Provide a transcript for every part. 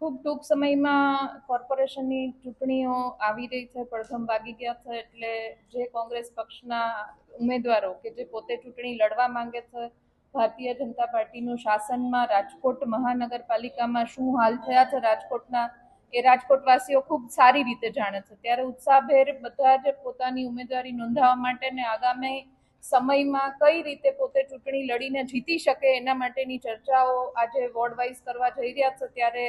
ખૂબ ટૂંક સમયમાં કોર્પોરેશનની ચૂંટણીઓ આવી રહી છે, પ્રથમ વાગી ગયા છે. એટલે જે કોંગ્રેસ પક્ષના ઉમેદવારો કે જે પોતે ચૂંટણી લડવા માંગે છે, ભારતીય જનતા પાર્ટીનું શાસનમાં રાજકોટ મહાનગરપાલિકામાં શું હાલ થયા છે રાજકોટના, એ રાજકોટવાસીઓ ખૂબ સારી રીતે જાણે છે. ત્યારે ઉત્સાહભેર બધા જ પોતાની ઉમેદવારી નોંધાવવા માટે ને આગામી સમયમાં કઈ રીતે પોતે ચૂંટણી લડીને જીતી શકે એના માટેની ચર્ચાઓ આજે વોર્ડ વાઇઝ કરવા જઈ રહ્યા છે. ત્યારે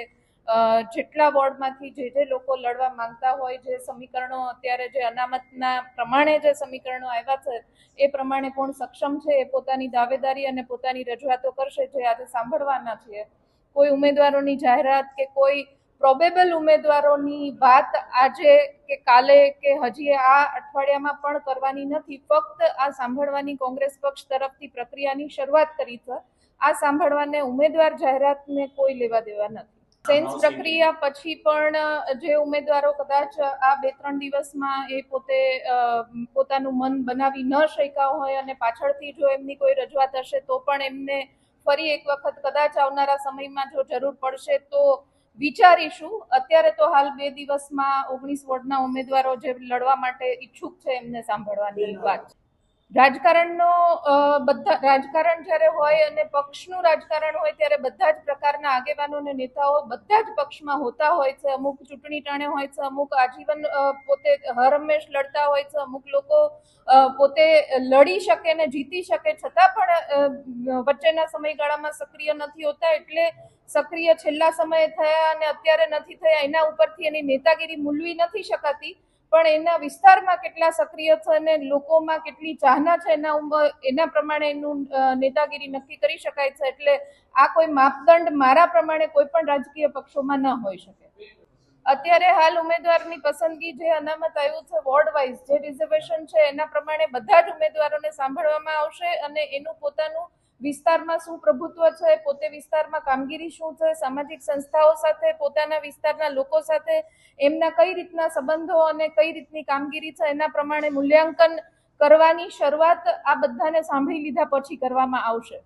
જેટલા વોર્ડમાંથી જે લોકો લડવા માંગતા હોય, જે સમીકરણો અત્યારે જે અનામતના પ્રમાણે જે સમીકરણો આવ્યા છે એ પ્રમાણે કોણ સક્ષમ છે એ પોતાની દાવેદારી અને પોતાની રજૂઆતો કરશે, જે આજે સાંભળવાના છીએ. કોઈ ઉમેદવારોની જાહેરાત કે કોઈ પ્રોબેબલ ઉમેદવારોની વાત આજે કે કાલે કે હજી આ અઠવાડિયામાં પણ કરવાની નથી. ફક્ત આ સાંભળવાની કોંગ્રેસ પક્ષ તરફથી પ્રક્રિયાની શરૂઆત કરી છે. આ સાંભળવાને ઉમેદવાર જાહેરાતને કોઈ લેવા દેવા નથી. સેન્સ પ્રક્રિયા પછી પણ જે ઉમેદવારો કદાચ આ 2-3 દિવસમાં એ પોતે પોતાનું મન બનાવી ન શક્યા હોય અને પાછળથી જો એમની કોઈ રજૂઆત હશે તો પણ એમને ફરી એક વખત કદાચ આવનારા સમયમાં જો જરૂર પડશે તો વિચારીશું. અત્યારે તો હાલ 2 દિવસમાં 19 વોર્ડના ઉમેદવારો જે લડવા માટે ઈચ્છુક છે એમને સાંભળવાની વાત છે. રાજકારણનો રાજકારણ જ્યારે હોય અને પક્ષનું રાજકારણ હોય ત્યારે બધા જ પ્રકારના આગેવાનો અને નેતાઓ બધા જ પક્ષમાં હોતા હોય છે. અમુક ચૂંટણી ટાણે હોય છે, અમુક આજીવન પોતે હર હંમેશ લડતા હોય છે, અમુક લોકો પોતે લડી શકે ને જીતી શકે છતાં પણ વચ્ચેના સમયગાળામાં સક્રિય નથી હોતા. એટલે સક્રિય છેલ્લા સમયે થયા અને અત્યારે નથી થયા એના ઉપરથી એની નેતાગીરી મૂલવી નથી શકાતી, પણ એના વિસ્તારમાં કેટલા સક્રિય છે અને લોકોમાં કેટલી ચાહના છે એના પ્રમાણે એનું નેતાગીરી નક્કી કરી શકાય છે. એટલે આ કોઈ માપદંડ મારા પ્રમાણે કોઈ પણ રાજકીય પક્ષોમાં ન હોઈ શકે. અત્યારે હાલ ઉમેદવારની પસંદગી જે અનામત આવ્યું છે વોર્ડ વાઇઝ જે રિઝર્વેશન છે એના પ્રમાણે બધા જ ઉમેદવારોને સાંભળવામાં આવશે અને એનું પોતાનું વિસ્તારમાં શું પ્રભુત્વ છે, પોતે વિસ્તારમાં કામગીરી શું છે, સામાજિક સંસ્થાઓ સાથે, પોતાના વિસ્તારના લોકો સાથે એમના કઈ રીતના સંબંધો અને કઈ રીતની કામગીરી છે એના પ્રમાણે મૂલ્યાંકન કરવાની શરૂઆત આ બધાને સાંભળી લીધા પછી કરવામાં આવશે.